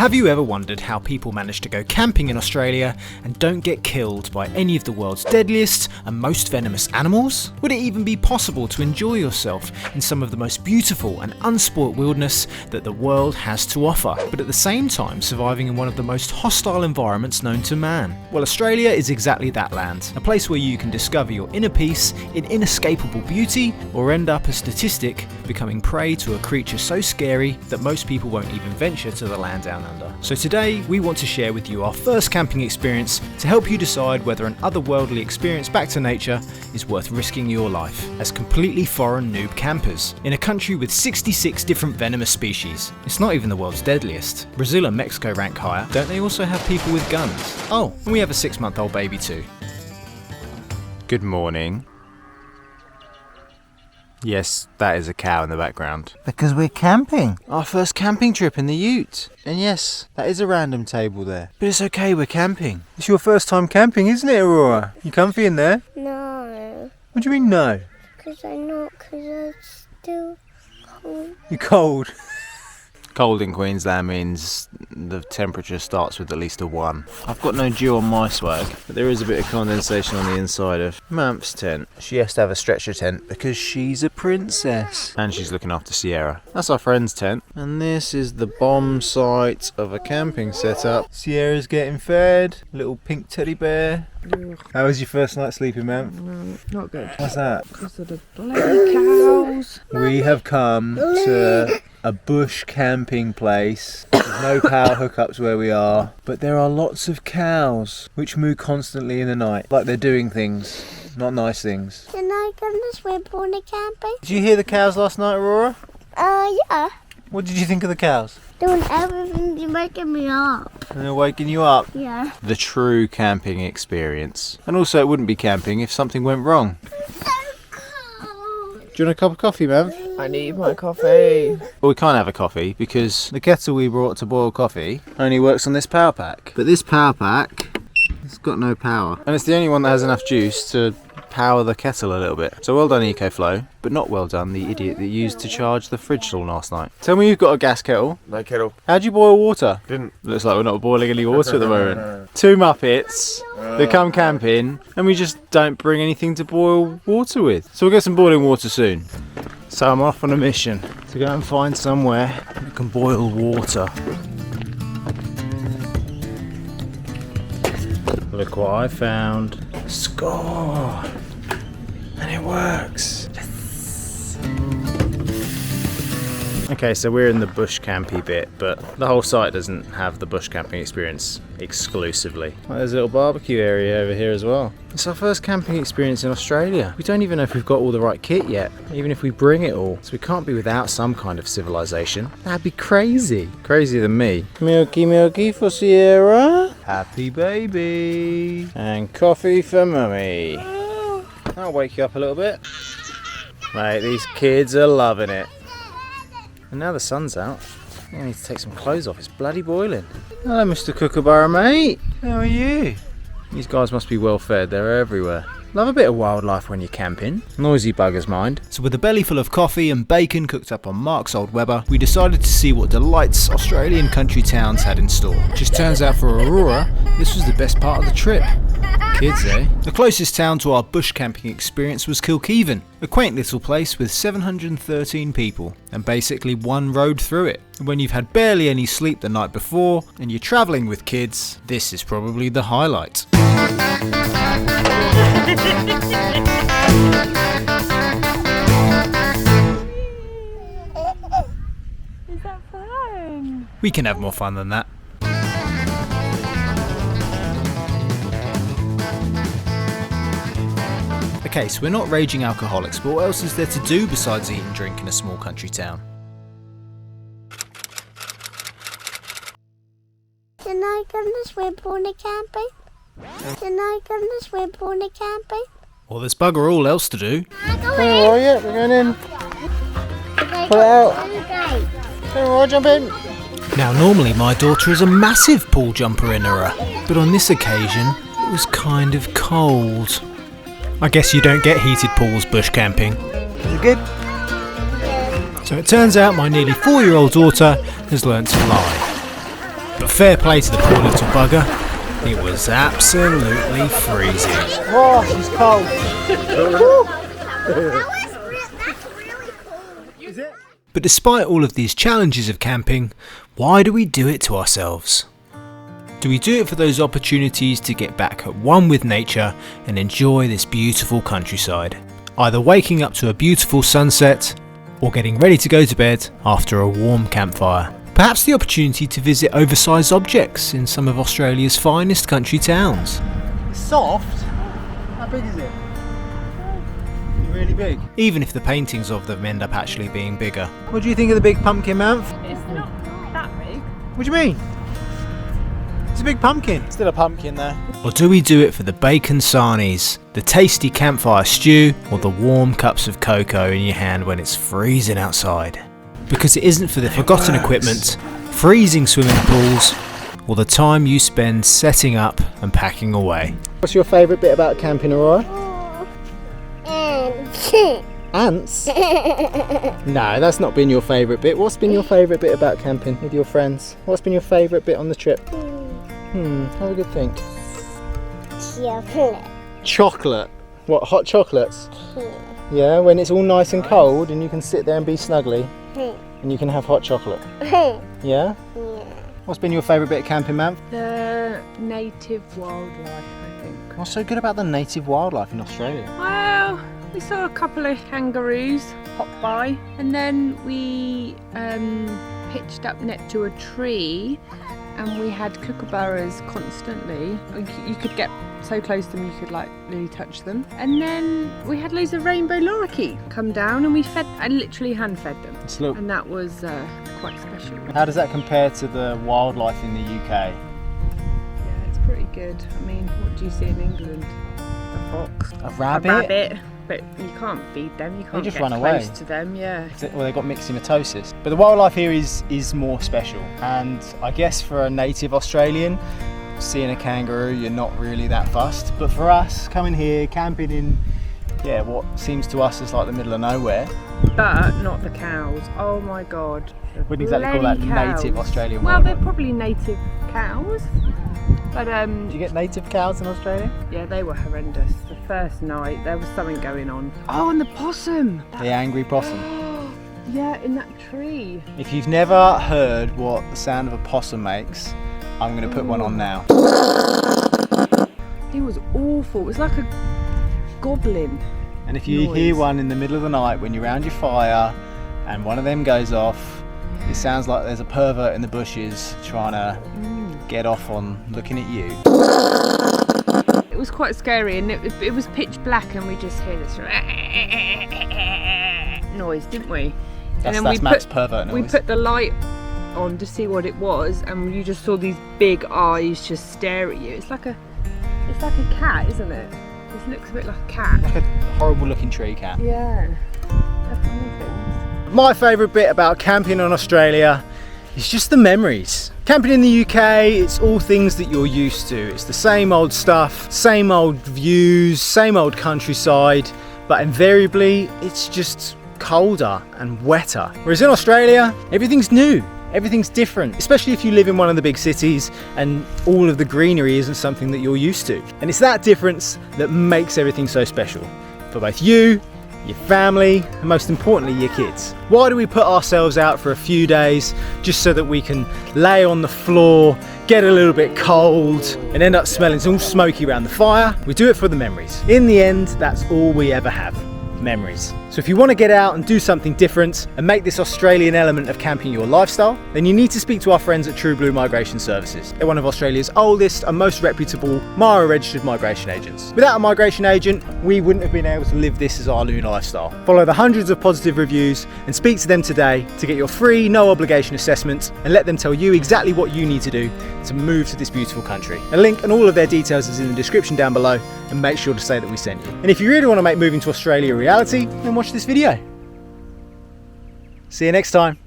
Have you ever wondered how people manage to go camping in Australia and don't get killed by any of the world's deadliest and most venomous animals? Would it even be possible to enjoy yourself in some of the most beautiful and unspoilt wilderness that the world has to offer, but at the same time surviving in one of the most hostile environments known to man? Well, Australia is exactly that land, a place where you can discover your inner peace in inescapable beauty, or end up a statistic becoming prey to a creature so scary that most people won't even venture to the land down under. So today we want to share with you our first camping experience to help you decide whether an otherworldly experience back to nature is worth risking your life as completely foreign noob campers in a country with 66 different venomous species. It's not even the world's deadliest. Brazil and Mexico rank higher. Don't they also have people with guns? Oh, and we have a 6-month-old baby too. Good morning. Yes, that is a cow in the background. Because we're camping. Our first camping trip in the ute. And yes, that is a random table there. But it's okay, we're camping. It's your first time camping, isn't it, Aurora? You comfy in there? No. What do you mean no? Because I'm still cold. You're cold. Cold in Queensland means the temperature starts with at least a 1. I've got no dew on my swag, but there is a bit of condensation on the inside of Mamph's tent. She has to have a stretcher tent because she's a princess. And she's looking after Sierra. That's our friend's tent. And this is the bomb site of a camping setup. Sierra's getting fed. Little pink teddy bear. How was your first night sleeping, Mamph? Not good. What's that? Because of the bloody cows. We have come to a bush camping place. There's no power hookups where we are, but there are lots of cows which moo constantly in the night, like they're doing things, not nice things. Can I come to swim on the camping? Did you hear the cows last night, Aurora? Yeah. What did you think of the cows? Doing everything, you're making me up. And they're waking you up. Yeah. The true camping experience. And also it wouldn't be camping if something went wrong. So cold. Do you want a cup of coffee, Mamph? I need my coffee. Well, we can't have a coffee because the kettle we brought to boil coffee only works on this power pack. But this power pack, it's got no power. And it's the only one that has enough juice to power the kettle a little bit. So well done, EcoFlow, but not well done the idiot that used to charge the fridge all last night. Tell me you've got a gas kettle. No kettle. How'd you boil water? Didn't. Looks like we're not boiling any water at the moment. Two Muppets, they come camping, and we just don't bring anything to boil water with. So we'll get some boiling water soon. So I'm off on a mission to go and find somewhere that can boil water. Look what I found. Score! And it works. Yes. Okay, so we're in the bush campy bit, but the whole site doesn't have the bush camping experience exclusively. Well, there's a little barbecue area over here as well. It's our first camping experience in Australia. We don't even know if we've got all the right kit yet, even if we bring it all. So we can't be without some kind of civilization. That'd be crazy. Crazier than me. Milky milky for Sierra. Happy baby. And coffee for mummy. I'll wake you up a little bit. Mate, these kids are loving it. And now the sun's out. I need to take some clothes off. It's bloody boiling. Hello, Mr. Kookaburra, mate. How are you? These guys must be well fed. They're everywhere. Love a bit of wildlife when you're camping. Noisy buggers mind. So with a belly full of coffee and bacon cooked up on Mark's old Weber, we decided to see what delights Australian country towns had in store. Just turns out for Aurora, this was the best part of the trip. Kids, eh? The closest town to our bush camping experience was Kilkeven, a quaint little place with 713 people and basically one road through it. When you've had barely any sleep the night before and you're travelling with kids, this is probably the highlight. Is that fun? We can have more fun than that. Okay, so we're not raging alcoholics, but what else is there to do besides eat and drink in a small country town? Can I come to swim on the camping? Can I come to swim on the camping? Well, there's bugger all else to do. Oh, yeah, we're going in. Pull it out. Alright, jump in. Now, normally my daughter is a massive pool jumper in her, but on this occasion, it was kind of cold. I guess you don't get heated pools bush camping. Is it good? So it turns out my nearly 4-year-old daughter has learnt to fly. fair play to the poor little bugger, it was absolutely freezing. Oh, she's cold. That's really cool. Is it? But despite all of these challenges of camping, why do we do it to ourselves? Do we do it for those opportunities to get back at one with nature and enjoy this beautiful countryside? Either waking up to a beautiful sunset or getting ready to go to bed after a warm campfire. Perhaps the opportunity to visit oversized objects in some of Australia's finest country towns. It's soft. How big is it? Really big. Even if the paintings of them end up actually being bigger. What do you think of the big pumpkin, man? It's not that big. What do you mean? It's a big pumpkin. Still a pumpkin there. Or do we do it for the bacon sarnies, the tasty campfire stew, or the warm cups of cocoa in your hand when it's freezing outside? Because it isn't for the forgotten equipment, freezing swimming pools, or the time you spend setting up and packing away. What's your favourite bit about camping, Aurora? Ants? No, that's not been your favourite bit. What's been your favourite bit about camping with your friends? What's been your favourite bit on the trip? Have a good think. Chocolate. Chocolate. What, hot chocolates? Yeah, when it's all nice and cold and you can sit there and be snuggly and you can have hot chocolate. Yeah? What's been your favourite bit of camping, man? The native wildlife, I think. What's so good about the native wildlife in Australia? Well, we saw a couple of kangaroos hop by, and then we pitched up next to a tree, and we had kookaburras constantly. You could get so close to them you could like nearly touch them. And then we had loads of rainbow lorikeet come down, and I literally hand fed them, Look, and that was quite special. how does that compare to the wildlife in the UK? Yeah, it's pretty good. I mean, what do you see in England? A fox, A rabbit? a rabbit, but you can't feed them. You can't just get run away. close to them. Yeah. Well, they've got myxomatosis. But the wildlife here is more special. And I guess for a native Australian, seeing a kangaroo, you're not really that fussed. But for us, coming here, camping in, what seems to us as like the middle of nowhere. But not the cows. Oh my god. Wouldn't exactly call that Bloody native cows. Australian Well, wildlife. they're probably native cows. But Do you get native cows in Australia? yeah, they were horrendous. The first night there was something going on. Oh, and the possum. The angry possum. Yeah, in that tree. If you've never heard what the sound of a possum makes, I'm going to put one on now. It was awful. It was like a goblin. And if you noise. hear one in the middle of the night when you're around your fire and one of them goes off, it sounds like there's a pervert in the bushes trying to get off on looking at you. It was quite scary, and it was pitch black, and we just hear this noise, didn't we? That's Matt's pervert noise. We put the light on to see what it was, and you just saw these big eyes just stare at you. It's like a cat, isn't it? It looks a bit like a cat. Like a horrible looking tree cat. Yeah. They're funny things. My favourite bit about camping in Australia is just the memories. Camping in the UK, it's all things that you're used to. It's the same old stuff, same old views, same old countryside, but invariably it's just colder and wetter. Whereas in Australia, everything's new. Everything's different, especially if you live in one of the big cities and all of the greenery isn't something that you're used to. And it's that difference that makes everything so special for both you, your family, and most importantly, your kids. Why do we put ourselves out for a few days just so that we can lay on the floor, get a little bit cold, and end up smelling all smoky around the fire? We do it for the memories. In the end, that's all we ever have. Memories. So if you want to get out and do something different and make this Australian element of camping your lifestyle, then you need to speak to our friends at True Blue Migration Services. They're one of Australia's oldest and most reputable MARA registered migration agents. Without a migration agent, we wouldn't have been able to live this as our new lifestyle. Follow the hundreds of positive reviews and speak to them today to get your free, no obligation assessment and let them tell you exactly what you need to do to move to this beautiful country. A link and all of their details is in the description down below, and make sure to say that we sent you. And if you really want to make moving to Australia a reality, then watch this video. See you next time.